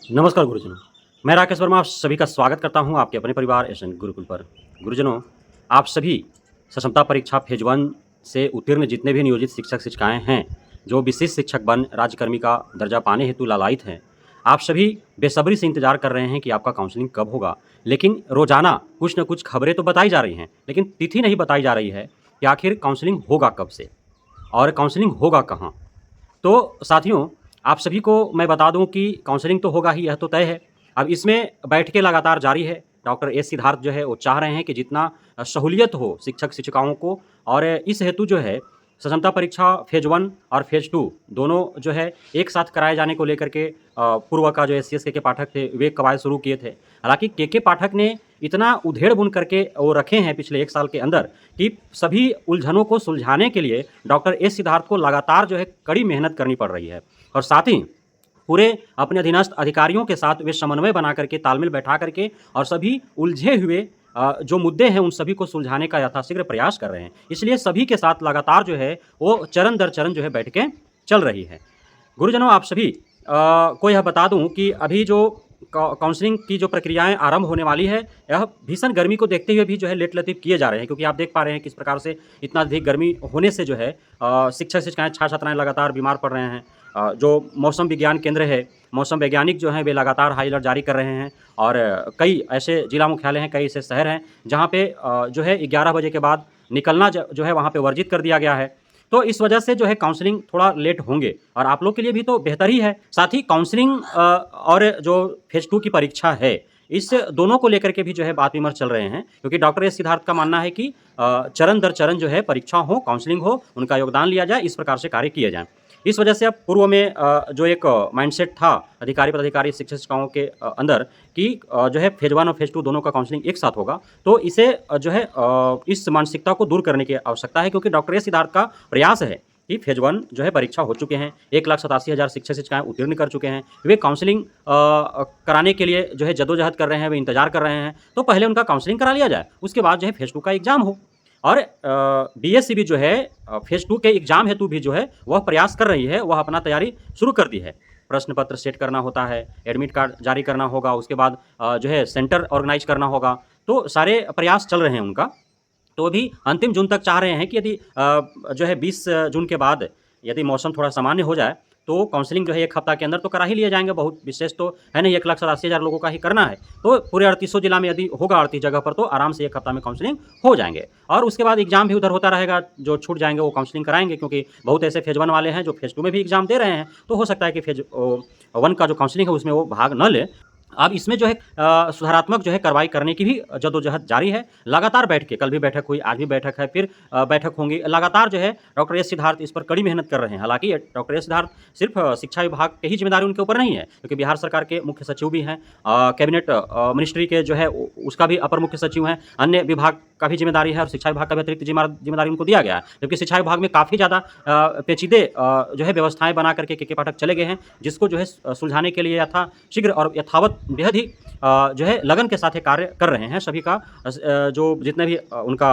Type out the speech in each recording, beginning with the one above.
नमस्कार गुरुजनों, मैं राकेश वर्मा आप सभी का स्वागत करता हूं आपके अपने परिवार एसएन गुरुकुल पर। गुरुजनों, आप सभी सक्षमता परीक्षा फेज 1 से उत्तीर्ण जितने भी नियोजित शिक्षक-शिक्षिकाएँ हैं, जो विशिष्ट शिक्षक बन राज्यकर्मी का दर्जा पाने हेतु लालायित हैं, आप सभी बेसब्री से इंतज़ार कर रहे हैं कि आपका काउंसलिंग कब होगा। लेकिन रोज़ाना कुछ न कुछ खबरें तो बताई जा रही हैं, लेकिन तिथि नहीं बताई जा रही है कि आखिर काउंसलिंग होगा कब से और काउंसलिंग होगा कहाँ? तो साथियों, आप सभी को मैं बता दूं कि काउंसलिंग तो होगा ही, यह तो तय है। अब इसमें बैठकें लगातार जारी है। डॉक्टर एस सिद्धार्थ जो है वो चाह रहे हैं कि जितना सहूलियत हो शिक्षक-शिक्षिकाओं को, और इस हेतु जो है सक्षमता परीक्षा फेज़ 1 और फेज़ 2 दोनों जो है एक साथ कराए जाने को लेकर के पूर्व का जो एससीएस के पाठक थे, वे कवायद शुरू किए थे। हालाँकि के पाठक ने इतना उधेड़ बुन करके वो रखे हैं पिछले 1 साल के अंदर कि सभी उलझनों को सुलझाने के लिए डॉक्टर एस सिद्धार्थ को लगातार जो है कड़ी मेहनत करनी पड़ रही है। और साथ ही पूरे अपने अधीनस्थ अधिकारियों के साथ वे समन्वय बना करके, तालमेल बैठा करके और सभी उलझे हुए जो मुद्दे हैं उन सभी को सुलझाने का यथाशीघ्र प्रयास कर रहे हैं। इसलिए सभी के साथ लगातार जो है वो चरण दर चरण जो है बैठकें चल रही है। गुरुजनों, आप सभी को यह बता दूं कि अभी जो काउंसलिंग की जो प्रक्रियाएं आरंभ होने वाली है, यह भीषण गर्मी को देखते हुए भी जो है लेट लतीफ़ किए जा रहे हैं, क्योंकि आप देख पा रहे हैं किस प्रकार से इतना अधिक गर्मी होने से जो है शिक्षक-शिक्षिकाएँ, छात्र-छात्राएँ लगातार बीमार पड़ रहे हैं। जो मौसम विज्ञान केंद्र है, मौसम वैज्ञानिक जो हैं वे लगातार हाई अलर्ट जारी कर रहे हैं, और कई ऐसे जिला मुख्यालय हैं, कई ऐसे शहर हैं जहाँ पे जो है 11 बजे के बाद निकलना जो है वहाँ पे वर्जित कर दिया गया है। तो इस वजह से जो है काउंसलिंग थोड़ा लेट होंगे, और आप लोग के लिए भी तो बेहतर ही है। साथ ही काउंसलिंग और जो फेज़ 2 की परीक्षा है, इस दोनों को लेकर के भी जो है बात विमर्श चल रहे हैं, क्योंकि डॉक्टर एस सिद्धार्थ का मानना है कि चरण दर चरण जो है परीक्षा हो, काउंसलिंग हो, उनका योगदान लिया जाए, इस प्रकार से कार्य किए जाएँ। इस वजह से अब पूर्व में जो एक माइंडसेट था अधिकारी पदाधिकारी शिक्षक-शिक्षिकाओं के अंदर कि जो है फेज़ 1 और फेज़ 2 दोनों का काउंसलिंग एक साथ होगा, तो इसे जो है इस मानसिकता को दूर करने की आवश्यकता है, क्योंकि डॉक्टर एस सिद्धार्थ का प्रयास है कि फेज़ 1 जो है परीक्षा हो चुके हैं, 1,87,000 शिक्षक-शिक्षिकाएँ उत्तीर्ण कर चुके हैं। वे काउंसलिंग कराने के लिए जो है जद्दोजहद कर रहे हैं, वे इंतज़ार कर रहे हैं, तो पहले उनका काउंसलिंग करा लिया जाए, उसके बाद जो है फेज़ 2 का एग्ज़ाम हो। और बीएसईबी जो है फेज़ 2 के एग्ज़ाम हेतु भी जो है वह प्रयास कर रही है, वह अपना तैयारी शुरू कर दी है। प्रश्न पत्र सेट करना होता है, एडमिट कार्ड जारी करना होगा, उसके बाद जो है सेंटर ऑर्गेनाइज़ करना होगा, तो सारे प्रयास चल रहे हैं उनका। तो अभी अंतिम जून तक चाह रहे हैं कि यदि जो है 20 जून के बाद यदि मौसम थोड़ा सामान्य हो जाए, तो काउंसलिंग जो है 1 हफ्ता के अंदर तो करा ही लिए जाएँगे। बहुत विशेष तो है नहीं, 1,87,000 लोगों का ही करना है। तो पूरे 3800 जिला में यदि होगा 38 जगह पर, तो आराम से 1 हफ्ता में काउंसलिंग हो जाएँगे। और उसके बाद एग्ज़ाम भी उधर होता रहेगा, जो छूट जाएँगे वो काउंसलिंग कराएँगे, क्योंकि बहुत ऐसे फेज़ 1 वाले हैं जो फेज़ 2 में भी एग्ज़ाम दे रहे हैं। तो हो सकता है कि फेज़ 1 का जो काउंसलिंग है उसमें वो भाग न लें। अब इसमें जो है सुधारात्मक जो है कार्रवाई करने की भी जद्दोजहद जारी है। लगातार बैठकें, कल भी बैठक हुई, आज भी बैठक है, फिर बैठक होंगी। लगातार जो है डॉक्टर एस सिद्धार्थ इस पर कड़ी मेहनत कर रहे हैं। हालाँकि डॉक्टर एस सिद्धार्थ सिर्फ शिक्षा विभाग की ही ज़िम्मेदारी उनके ऊपर नहीं है, क्योंकि बिहार सरकार के मुख्य सचिव भी हैं। कैबिनेट मिनिस्ट्री के जो है उसका भी अपर मुख्य सचिव हैं। अन्य विभाग का भी ज़िम्मेदारी है, और शिक्षा विभाग का भी अतिरिक्त ज़िम्मेदारी उनको दिया गया है। जबकि शिक्षा विभाग में काफ़ी ज़्यादा पेचीदे जो है व्यवस्थाएँ बना करके के पाठक चले गए हैं, जिसको जो है सुलझाने के लिए यथाशीघ्र और यथावत बेहद ही जो है लगन के साथ ये कार्य कर रहे हैं। सभी का जो जितने भी उनका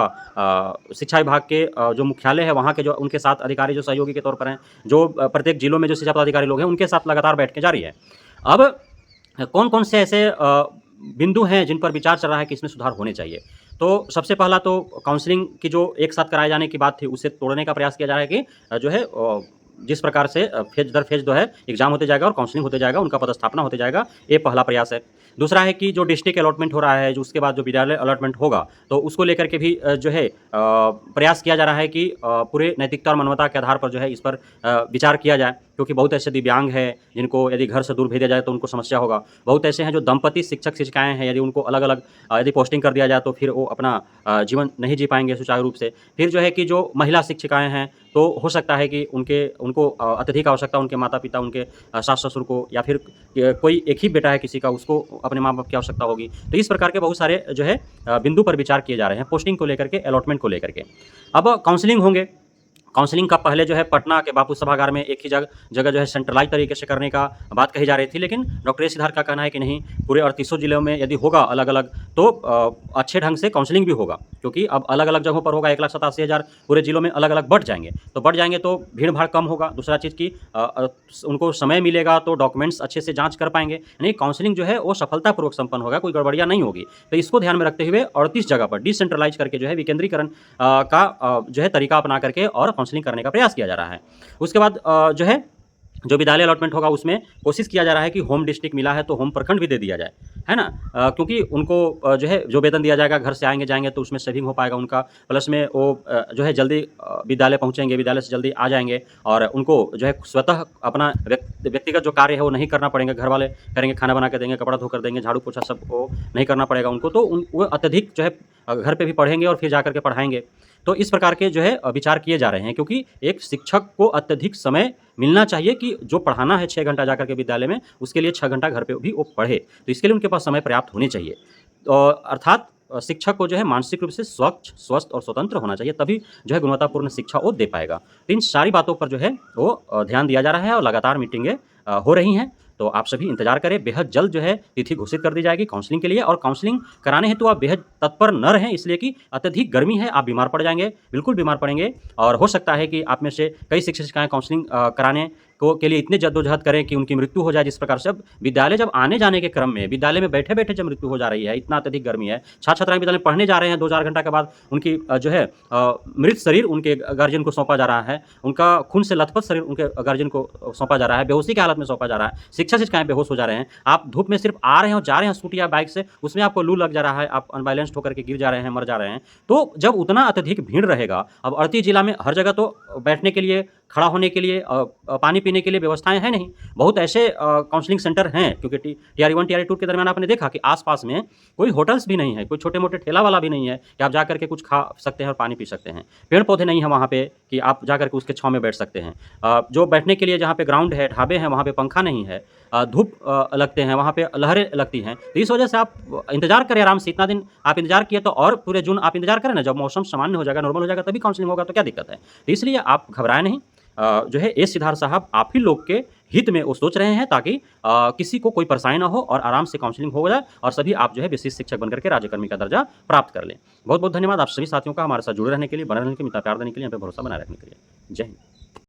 शिक्षा विभाग के जो मुख्यालय है वहाँ के जो उनके साथ अधिकारी जो सहयोगी के तौर पर हैं, जो प्रत्येक जिलों में जो शिक्षा पदाधिकारी लोग हैं, उनके साथ लगातार बैठकें जारी है। अब कौन-कौन से ऐसे बिंदु हैं जिन पर विचार चल रहा है कि इसमें सुधार होने चाहिए? तो सबसे पहला तो काउंसलिंग की जो एक साथ कराए जाने की बात थी, उसे तोड़ने का प्रयास किया जा रहा है कि जो है जिस प्रकार से फेज़ दर फेज़ जो है एग्ज़ाम होते जाएगा और काउंसलिंग होते जाएगा, उनका पदस्थापना होते जाएगा, ये पहला प्रयास है। दूसरा है कि जो डिस्ट्रिक्ट अलॉटमेंट हो रहा है, जो उसके बाद जो विद्यालय अलॉटमेंट होगा, तो उसको लेकर के भी जो है प्रयास किया जा रहा है कि पूरे नैतिकता और मानवता के आधार पर जो है इस पर विचार किया जाए, क्योंकि बहुत ऐसे दिव्यांग हैं जिनको यदि घर से दूर भेजा जाए तो उनको समस्या होगा। बहुत ऐसे हैं जो दंपति शिक्षक-शिक्षिकाएँ हैं, यदि उनको अलग-अलग यदि पोस्टिंग कर दिया जाए तो फिर वो अपना जीवन नहीं जी पाएँगे सुचारू रूप से। फिर जो है कि जो महिला शिक्षिकाएँ हैं, तो हो सकता है कि उनको अत्यधिक आवश्यकता उनके माता-पिता, उनके सास-ससुर को, या फिर कोई एक ही बेटा है किसी का, उसको अपने माँ-बाप की आवश्यकता होगी। तो इस प्रकार के बहुत सारे जो है बिंदु पर विचार किए जा रहे हैं, पोस्टिंग को लेकर के, अलॉटमेंट को लेकर के। अब काउंसलिंग होंगे, काउंसलिंग का पहले जो है पटना के बापू सभागार में एक ही जगह जो है सेंट्रलाइज तरीके से करने का बात कही जा रही थी, लेकिन डॉक्टर ए सिद्धार्थ का कहना है कि नहीं, पूरे 38 जिलों में यदि होगा अलग अलग तो अच्छे ढंग से काउंसलिंग भी होगा, क्योंकि अब अलग अलग जगहों पर होगा। 1,87,000 पूरे जिलों में अलग अलग बढ़ जाएंगे तो भीड़ भाड़ कम होगा। दूसरा चीज़ की उनको समय मिलेगा तो डॉक्यूमेंट्स अच्छे से जाँच कर पाएंगे, यानी काउंसलिंग जो है वो सफलतापूर्वक संपन्न होगा, कोई गड़बड़ियाँ नहीं होगी। तो इसको ध्यान में रखते हुए 38 जगह पर डिसेंट्रलाइज करके जो है विकेंद्रीकरण का जो है तरीका अपना करके और काउंसलिंग करने का प्रयास किया जा रहा है। उसके बाद जो है जो विद्यालय अलॉटमेंट होगा उसमें कोशिश किया जा रहा है कि होम डिस्ट्रिक्ट मिला है तो होम प्रखंड भी दे दिया जाए, है ना। क्योंकि उनको जो है जो वेतन दिया जाएगा घर से आएंगे जाएंगे तो उसमें सेविंग हो पाएगा उनका, प्लस में वो जो है जल्दी विद्यालय पहुंचेंगे, विद्यालय से जल्दी आ जाएंगे और उनको जो है स्वतः अपना व्यक्तिगत जो कार्य है वो नहीं करना पड़ेगा, घर वाले करेंगे, खाना बना के देंगे, कपड़ा धोकर देंगे, झाड़ू पोछा सब वो नहीं करना पड़ेगा उनको, तो वो अत्यधिक जो है घर पे भी पढ़ेंगे और फिर जा करके पढ़ाएंगे। तो इस प्रकार के जो है विचार किए जा रहे हैं, क्योंकि एक शिक्षक को अत्यधिक समय मिलना चाहिए कि जो पढ़ाना है 6 घंटा जाकर के विद्यालय में, उसके लिए 6 घंटा घर पे भी वो पढ़े, तो इसके लिए उनके पास समय पर्याप्त होने चाहिए। अर्थात शिक्षक को जो है मानसिक रूप से स्वच्छ, स्वस्थ और स्वतंत्र होना चाहिए, तभी जो है गुणवत्तापूर्ण शिक्षा वो दे पाएगा। तो इन सारी बातों पर जो है वो ध्यान दिया जा रहा है और लगातार मीटिंगें हो रही हैं। तो आप सभी इंतजार करें, बेहद जल्द जो है तिथि घोषित कर दी जाएगी काउंसलिंग के लिए। और काउंसलिंग कराने हेतु आप बेहद तत्पर न रहें, इसलिए कि अत्यधिक गर्मी है, आप बीमार पड़ जाएंगे, बिल्कुल बीमार पड़ेंगे। और हो सकता है कि आप में से कई शिक्षक शिक्षिकाएँ काउंसलिंग कराने के लिए इतने जद्दोजहद करें कि उनकी मृत्यु हो जाए। जिस प्रकार से अब विद्यालय जब आने जाने के क्रम में, विद्यालय में बैठे बैठे जब मृत्यु हो जा रही है, इतना अत्यधिक गर्मी है, छात्र छात्राएं विद्यालय में पढ़ने जा रहे हैं, 2-4 घंटा के बाद उनकी जो है मृत शरीर उनके गार्जियन को सौंपा जा रहा है, उनका खून से लथपथ शरीर उनके गार्जियन को सौंपा जा रहा है, बेहोशी की हालत में सौंपा जा रहा है, शिक्षक शिक्षिकाएं बेहोश हो जा रहे हैं, आप धूप में सिर्फ आ रहे हैं और जा रहे हैं स्कूटी या बाइक से, उसमें आपको लू लग जा रहा है, आप अनबैलेंस्ड होकर के गिर जा रहे हैं, मर जा रहे हैं। तो जब उतना अत्यधिक भीड़ रहेगा, अब 38 जिला में हर जगह तो बैठने के लिए, खड़ा होने के लिए, पानी पीने के लिए व्यवस्थाएं हैं नहीं। बहुत ऐसे काउंसलिंग सेंटर हैं, क्योंकि टीआर 1 टीआर 2 के दरमियान आपने देखा कि आसपास में कोई होटल्स भी नहीं है, कोई छोटे मोटे ठेला वाला भी नहीं है कि आप जाकर के कुछ खा सकते हैं और पानी पी सकते हैं, पेड़ पौधे नहीं है वहाँ पे कि आप जाकर के उसके छाँव में बैठ सकते हैं। जो बैठने के लिए जहाँ पे ग्राउंड है, ढाबे हैं, वहाँ पे पंखा नहीं है, धूप लगते हैं, वहाँ पे लहरें लगती हैं। तो इस वजह से आप इंतजार करें आराम से, इतना दिन आप इंतजार किए तो और पूरे जून आप इंतजार करें ना, जब मौसम सामान्य हो जाएगा, नॉर्मल हो जाएगा, तभी काउंसलिंग होगा, तो क्या दिक्कत है। तो इसलिए आप घबराएं नहीं। जो है ए सिद्धार्थ साहब आप ही लोग के हित में वो सोच रहे हैं, ताकि किसी को कोई परेशानी ना हो और आराम से काउंसलिंग हो जाए और सभी आप जो है विशिष्ट शिक्षक बनकर के राज्यकर्मी का दर्जा प्राप्त कर लें। बहुत बहुत धन्यवाद आप सभी साथियों का हमारे साथ जुड़े रहने के लिए, बने रहने के लिए, मित्र प्यार देने के लिए, यहाँ पे भरोसा बनाए रखने के लिए। जय हिंद।